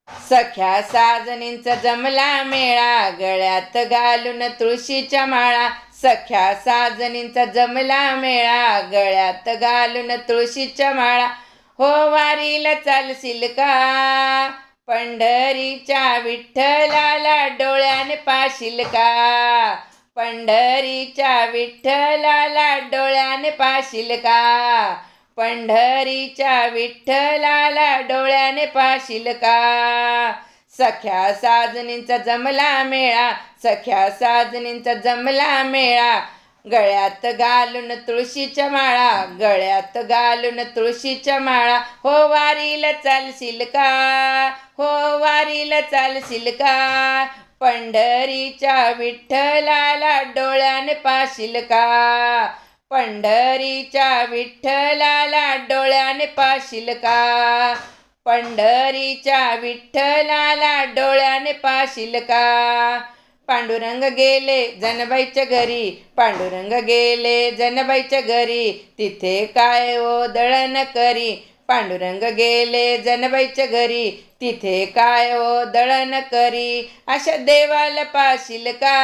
सख्या साजनींचा जमला मेळा, गळ्यात घालून तुळशीच्या माळा. सख्या साजनींचा जमला मेळा, गळ्यात घालून तुळशीच्या माळा. हो वारीला चालशील का, पंढरीच्या विठ्ठलाला डोळ्याने पाशील का. पंढरीच्या विठ्ठलाला डोळ्याने पाशील का. पंढरीच्या विठ्ठलाला डोळ्याने पाशील का. सख्या साजनींचा जमला मेळा, सख्या साजनींचा जमला मेळा. गळ्यात घालून तुळशीच्या माळा, गळ्यात घालून तुळशीच्या माळा. हो वारीला चालशील का, हो वारीला चालशील का. पंढरीच्या विठ्ठलाला डोळ्याने पाशील का. पंढरीच्या विठ्ठलाला डोळ्याने पाशील का. पंढरीच्या विठ्ठलाला डोळ्याने पाशील का. पांडुरंग गेले जनाबाईच्या घरी, पांडुरंग गेले जनाबाईच्या घरी. तिथे काय ओ दळण करी. पांडुरंग गेले जनाबाईच्या घरी, तिथे काय ओ दळण करी. अशा देवाला पाशील का,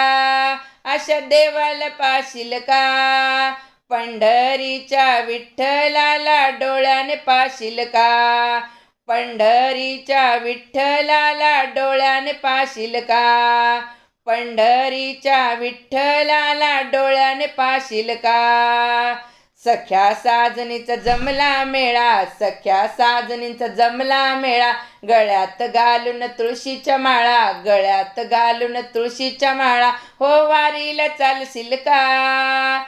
अशा देवाला पाशील का. पंढरीच्या विठ्ठलाला डोळ्याने पाशील का. पंढरीच्या विठ्ठलाला डोळ्याने पाशील का. पंढरीच्या विठ्ठलाला डोळ्याने पाशील का. सख्या साजनीचा जमला मेळा, सख्या साजनीचा जमला मेळा. गळ्यात घालून तुळशीच्या माळा, गळ्यात घालून तुळशीच्या माळा. हो वारीला चालशील का.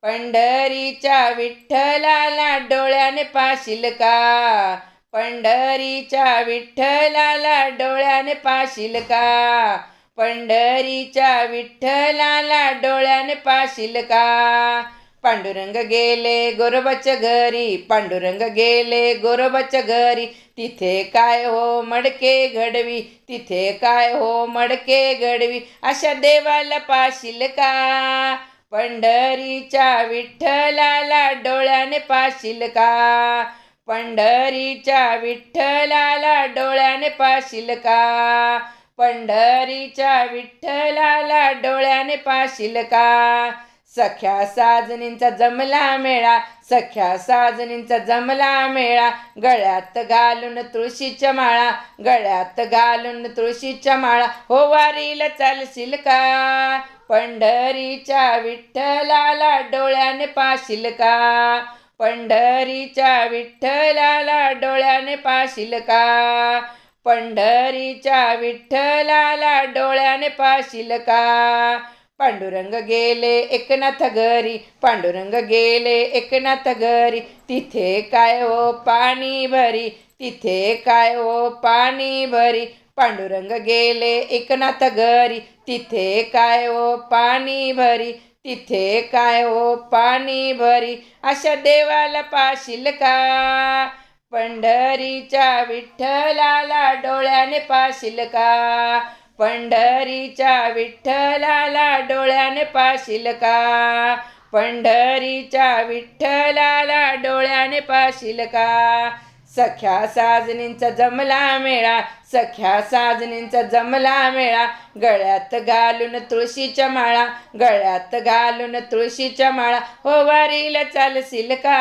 पंढरीच्या विठ्ठलाला डोळ्याने पाशील का. पंढरीच्या विठ्ठलाला डोळ्याने पाशील का. पंढरीच्या विठ्ठलाला डोळ्याने पाशील का. पांडुरंग गेले गोरोबाच्या घरी, पांडुरंग गेले गोरोबाच्या घरी. तिथे काय हो मडके घडवी, तिथे काय हो मडके घडवी. अशा देवाला पाशील का. पंढरीच्या विठ्ठलाला डोळ्याने पाशील का. पंढरीच्या विठ्ठलाला डोळ्याने पाशील का. पंढरीच्या विठ्ठलाला डोळ्याने पाशील का. सख्या साजनींचा जमला मेळा, सख्या साजनींचा जमला मेळा. गळ्यात घालून तुळशीच्या माळा, गळ्यात घालून तुळशीच्या माळा. हो वारीला चालशील का. पंढरीच्या विठ्ठलाला डोळ्याने पाशील का. पंढरीच्या विठ्ठलाला डोळ्याने पाशील का. पंढरीच्या विठ्ठलाला डोळ्याने पाशील का. पांडुरंग गेले एकनाथ घरी, पांडुरंग गेले एकनाथ घरी. तिथे काय हो पाणी भरी, तिथे काय हो पाणी भरी. पांडुरंग गेले एकनाथ घरी, तिथे काय हो पाणी भरी. तिथे काय हो पाणी भरी. अशा देवाला पाशील का. पंढरीच्या विठ्ठलाला डोळ्याने पाशील का. पंढरीच्या विठ्ठलाला डोळ्याने पाशील का. पंढरीच्या विठ्ठलाला डोळ्याने पाशील का. सख्या साजनींचा जमला मेळा, सख्या साजनींचा जमला मेळा. गळ्यात घालून तुळशीच्या माळा, गळ्यात घालून तुळशीच्या माळा. हो वारीला चालशील का,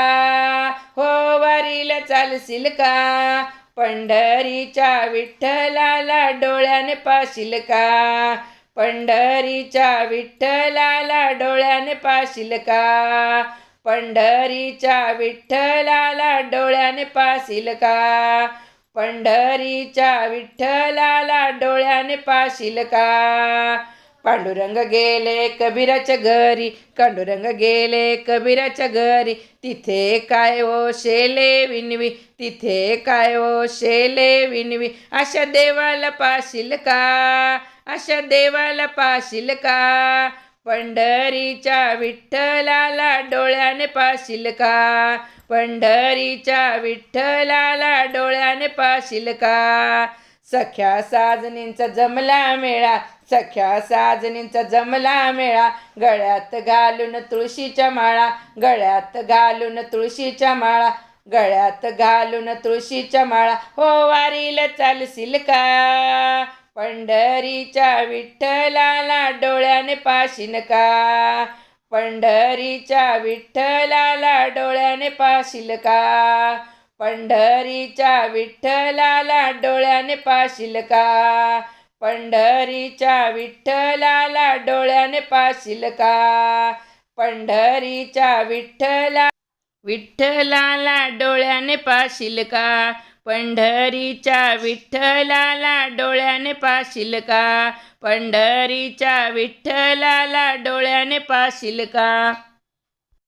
हो वारीला चालशील का. पंढरीच्या विठ्ठलाला डोळ्याने पाशील का. पंढरीच्या विठ्ठलाला डोळ्याने पाशील का. पंढरीच्या विठ्ठलाला डोळ्याने पाशील का. पंढरीच्या विठ्ठलाला डोळ्याने पाशील का. पांडुरंग गेले कबीराच्या घरी, पांडुरंग गेले कबीराच्या घरी. तिथे काय हो शेले विनवी, तिथे काय हो शेले विनवी. अशा देवाला पाशील का, अशा देवाला पाशील का. पंढरीच्या विठ्ठलाला डोळ्याने पाशील का. पंढरीच्या विठ्ठलाला डोळ्याने पाशील का. सख्या साजनींचा जमला मेळा, सख्या साजनींचा जमला मेळा. गळ्यात घालून तुळशीच्या माळा, गळ्यात घालून तुळशीच्या माळा. गळ्यात घालून तुळशीच्या माळा हो वारीला चालशील का? पंढरीच्या विठ्ठलाला डोळ्याने पाशीन का? पंढरीच्या विठ्ठलाला डोळ्याने पाशील का? पंढरीच्या विठ्ठलाला डोळ्याने पाशील का? पंढरीच्या विठ्ठलाला डोळ्याने पाशील का? पंढरीच्या विठ्ठलाला डोळ्याने पाशील का? पंढरीच्या विठ्ठलाला डोळ्याने पाशील का? पंढरीच्या विठ्ठलाला डोळ्याने पाशील का?